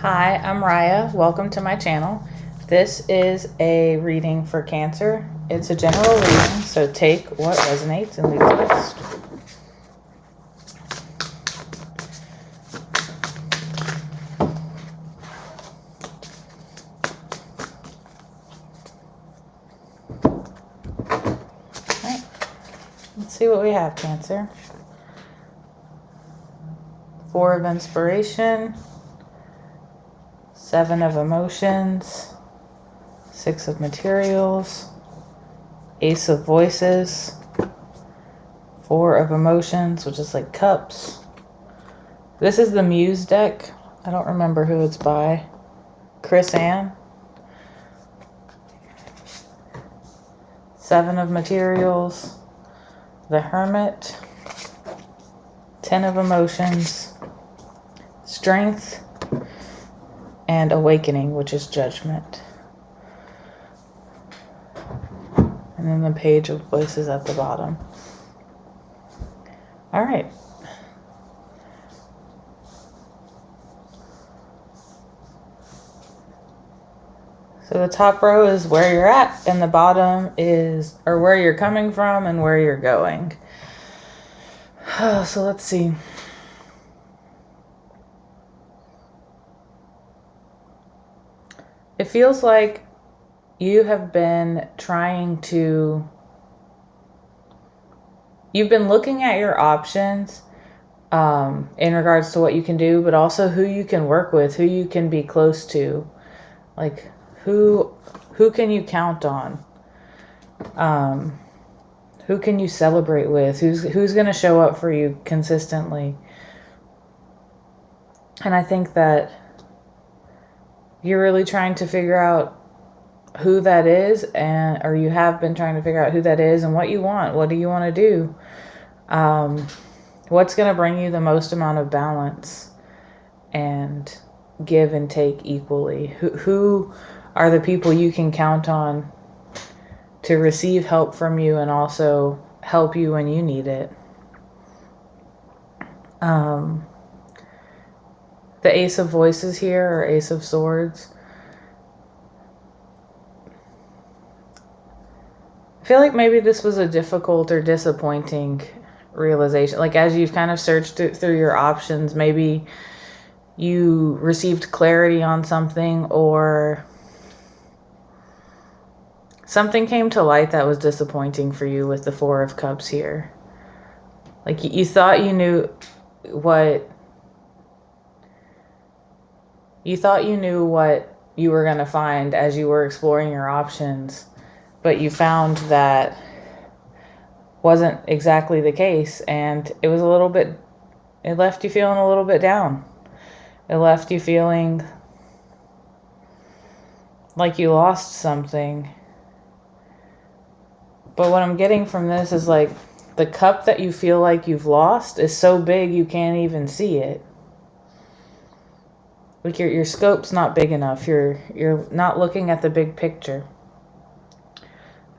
Hi, I'm Raya. Welcome to my channel. This is a reading for Cancer. It's a general reading, so take what resonates and leave the rest. Alright, let's see what we have, Cancer. Four of Inspiration, Seven of Emotions, Six of Materials, Ace of Voices, Four of Emotions, which is like cups. This is the Muse deck. I don't remember who it's by. Chris Ann. Seven of Materials, the Hermit, Ten of Emotions, Strength, and Awakening, which is Judgment. And then the Page of Voices at the bottom. All right. So the top row is where you're at, and the bottom is, or where you're coming from and where you're going. So let's see. It feels like you have been you've been looking at your options in regards to what you can do, but also who you can work with, who you can be close to. Like, who can you count on? Who can you celebrate with? Who's going to show up for you consistently? And I think that you're really trying to figure out who that is, or you have been trying to figure out who that is and what you want. What do you want to do? What's going to bring you the most amount of balance and give and take equally? Who are the people you can count on to receive help from you and also help you when you need it? The Ace of Voices here, or Ace of Swords. I feel like maybe this was a difficult or disappointing realization. Like, as you've kind of searched through your options, maybe you received clarity on something, or something came to light that was disappointing for you with the Four of Cups here. Like, you thought you knew what you were going to find as you were exploring your options, but you found that wasn't exactly the case, and it left you feeling a little bit down. It left you feeling like you lost something. But what I'm getting from this is, like, the cup that you feel like you've lost is so big you can't even see it. Like, your scope's not big enough. You're not looking at the big picture.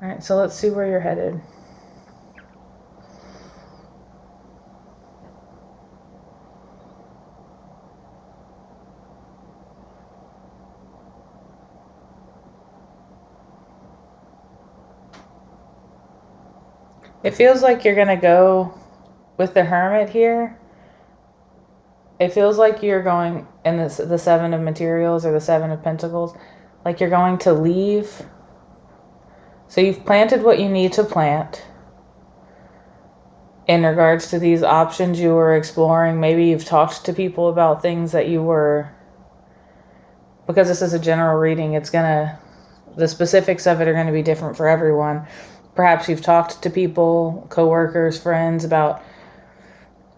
All right, so let's see where you're headed. It feels like you're going to go with the Hermit here. It feels like you're going in the Seven of Materials or the Seven of Pentacles, like you're going to leave. So you've planted what you need to plant in regards to these options you were exploring. Maybe you've talked to people about things that you were, because this is a general reading, the specifics of it are going to be different for everyone. Perhaps you've talked to people, coworkers, friends, about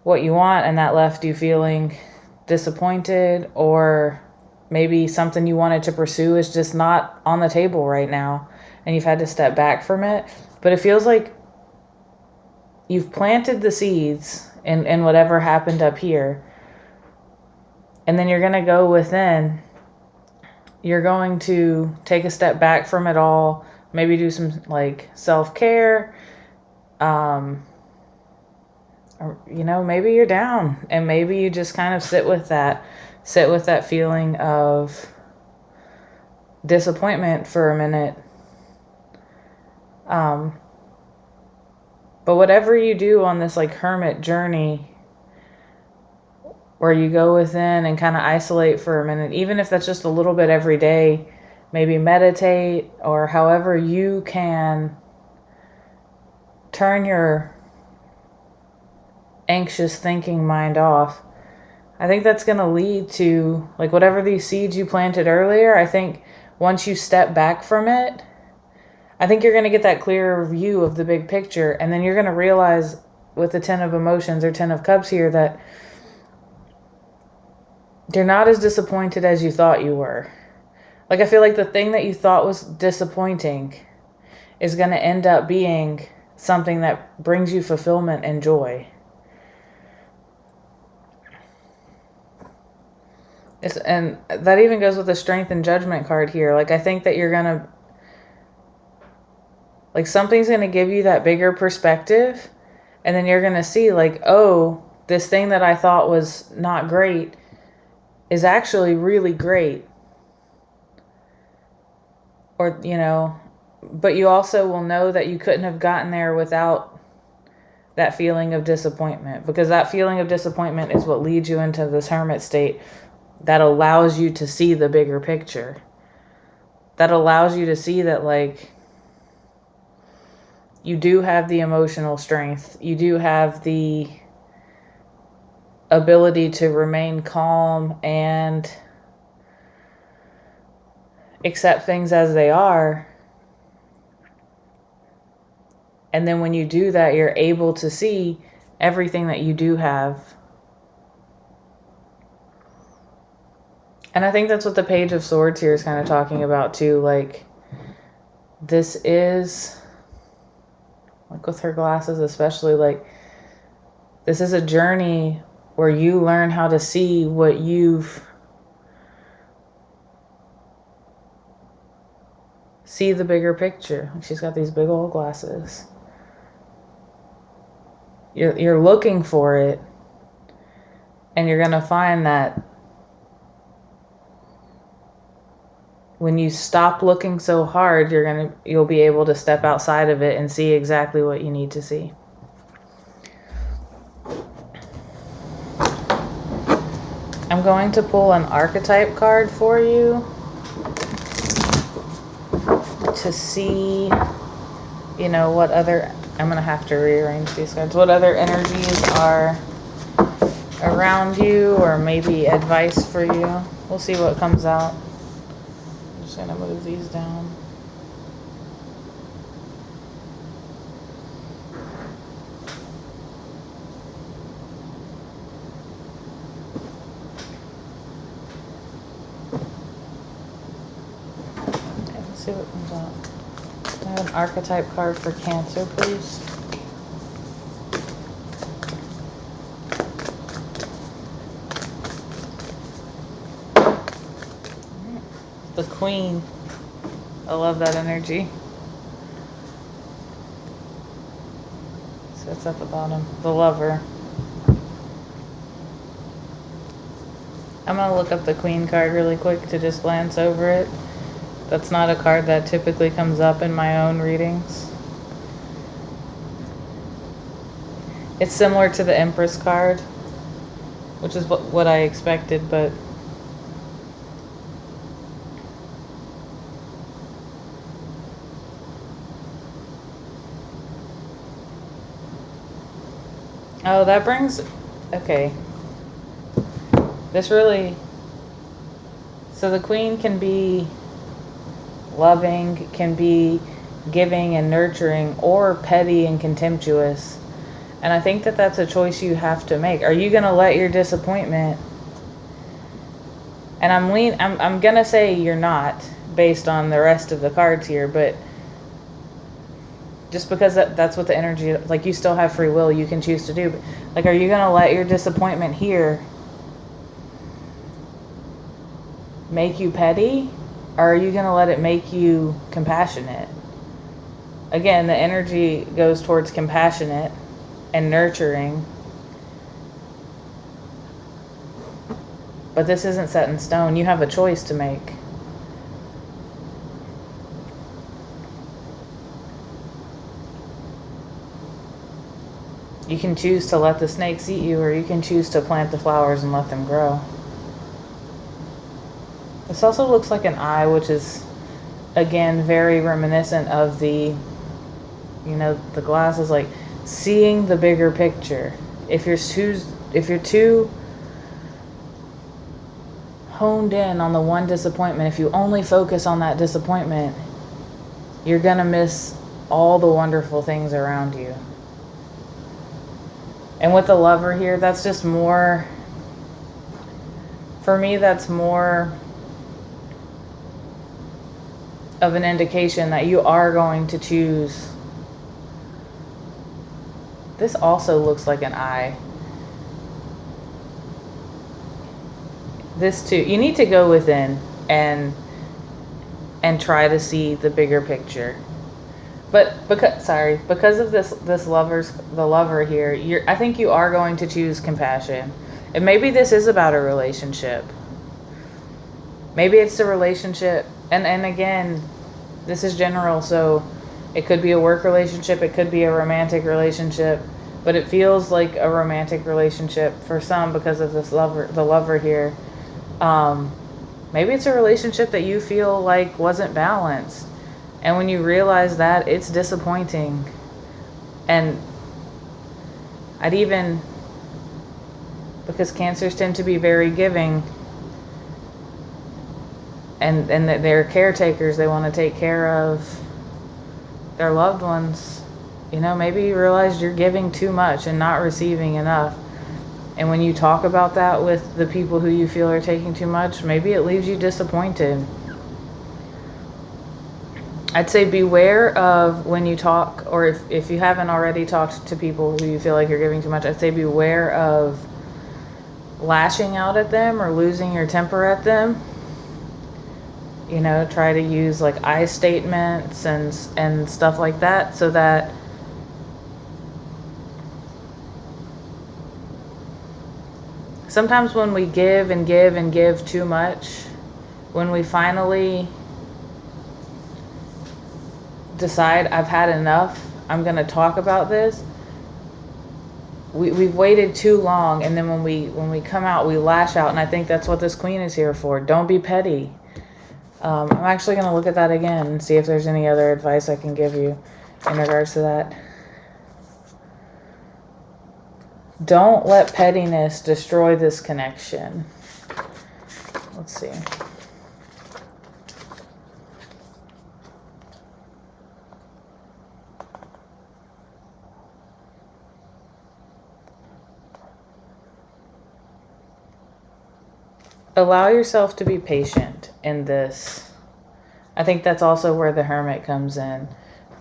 what you want, and that left you feeling disappointed, or maybe something you wanted to pursue is just not on the table right now and you've had to step back from it. But it feels like you've planted the seeds in whatever happened up here, and then you're going to go within. You're going to take a step back from it all, maybe do some, like, self-care. Or, maybe you're down, and maybe you just kind of sit with that. sit with that feeling of disappointment for a minute. But whatever you do on this like hermit journey, where you go within and kind of isolate for a minute, even if that's just a little bit every day, maybe meditate, or however you can turn your anxious thinking mind off, I think that's going to lead to, like, whatever these seeds you planted earlier. I think once you step back from it, I think you're going to get that clearer view of the big picture. And then you're going to realize with the 10 of emotions or 10 of cups here that you're not as disappointed as you thought you were. Like, I feel like the thing that you thought was disappointing is going to end up being something that brings you fulfillment and joy. And that even goes with the strength and judgment card here. Like, I think that you're going to, like, something's going to give you that bigger perspective. And then you're going to see, like, oh, this thing that I thought was not great is actually really great. Or, you know, but you also will know that you couldn't have gotten there without that feeling of disappointment. Because that feeling of disappointment is what leads you into this hermit state that allows you to see the bigger picture. That allows you to see that, like, you do have the emotional strength. You do have the ability to remain calm and accept things as they are. And then when you do that, you're able to see everything that you do have. And I think that's what the Page of Swords here is kind of talking about too. Like, this is, like with her glasses especially, like, this is a journey where you learn how to see what you've, see the bigger picture. She's got these big old glasses. You're looking for it, and you're going to find that when you stop looking so hard, you'll be able to step outside of it and see exactly what you need to see. I'm going to pull an archetype card for you to see, you know, what other, I'm going to have to rearrange these cards, what other energies are around you, or maybe advice for you. We'll see what comes out. I'm just going to move these down. Okay, let's see what comes out. I have an archetype card for Cancer, please. The Queen. I love that energy. So it's at the bottom. The Lover. I'm going to look up the Queen card really quick to just glance over it. That's not a card that typically comes up in my own readings. It's similar to the Empress card, which is what I expected, but oh, that brings, okay. This really, so the Queen can be loving, can be giving and nurturing, or petty and contemptuous. And I think that that's a choice you have to make. Are you going to let your disappointment, and I'm going to say you're not based on the rest of the cards here, but just because that's what the energy, like, you still have free will, you can choose to do. But, like, are you going to let your disappointment here make you petty? Or are you going to let it make you compassionate? Again, the energy goes towards compassionate and nurturing. But this isn't set in stone. You have a choice to make. You can choose to let the snakes eat you, or you can choose to plant the flowers and let them grow. This also looks like an eye, which is, again, very reminiscent of the, the glass is like seeing the bigger picture. If you're too honed in on the one disappointment, if you only focus on that disappointment, you're gonna miss all the wonderful things around you. And with the Lover here, that's just more, for me, that's more of an indication that you are going to choose. This also looks like an eye. This too. You need to go within and try to see the bigger picture. But because of the Lover here, I think you are going to choose compassion. And maybe this is about a relationship. Maybe it's a relationship, and again, this is general, so it could be a work relationship, it could be a romantic relationship, but it feels like a romantic relationship for some because of the Lover here. Maybe it's a relationship that you feel like wasn't balanced. And when you realize that, it's disappointing. And because Cancers tend to be very giving, and they're caretakers, they want to take care of their loved ones. Maybe you realize you're giving too much and not receiving enough. And when you talk about that with the people who you feel are taking too much, maybe it leaves you disappointed. I'd say beware of when you talk, or if you haven't already talked to people who you feel like you're giving too much, I'd say beware of lashing out at them or losing your temper at them. Try to use like I statements and stuff like that, so that sometimes when we give and give and give too much, when we finally decide I've had enough, I'm going to talk about this, we've waited too long, and then when we come out, we lash out. And I think that's what this Queen is here for. Don't be petty. I'm actually going to look at that again and see if there's any other advice I can give you in regards to that. Don't let pettiness destroy this connection. Let's see. Allow yourself to be patient in this. I think that's also where the Hermit comes in.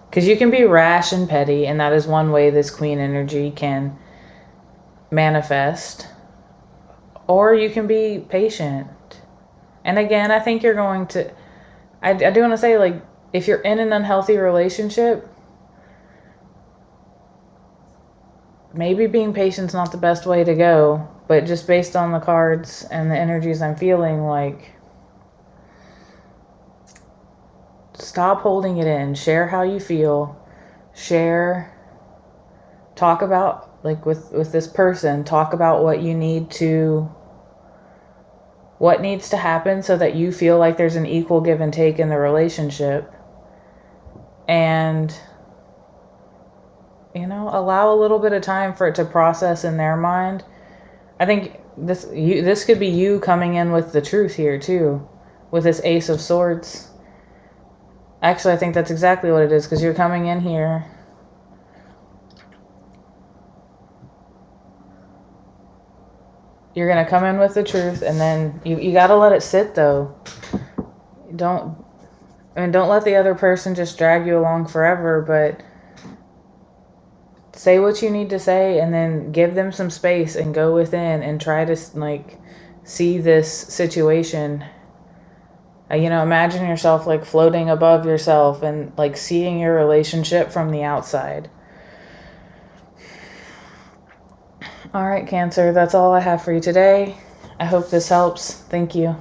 Because you can be rash and petty, and that is one way this Queen energy can manifest. Or you can be patient. And again, I think you're going to... I do want to say, like, if you're in an unhealthy relationship, maybe being patient is not the best way to go. But just based on the cards and the energies I'm feeling, like, stop holding it in. Share how you feel. Talk about, like, with this person, talk about what needs to happen so that you feel like there's an equal give and take in the relationship. And, allow a little bit of time for it to process in their mind. I think this could be you coming in with the truth here too, with this Ace of Swords. Actually, I think that's exactly what it is, because you're coming in here. You're going to come in with the truth, and then you got to let it sit, though. Don't let the other person just drag you along forever, but say what you need to say, and then give them some space and go within and try to, like, see this situation. Imagine yourself, like, floating above yourself and, like, seeing your relationship from the outside. All right, Cancer, that's all I have for you today. I hope this helps. Thank you.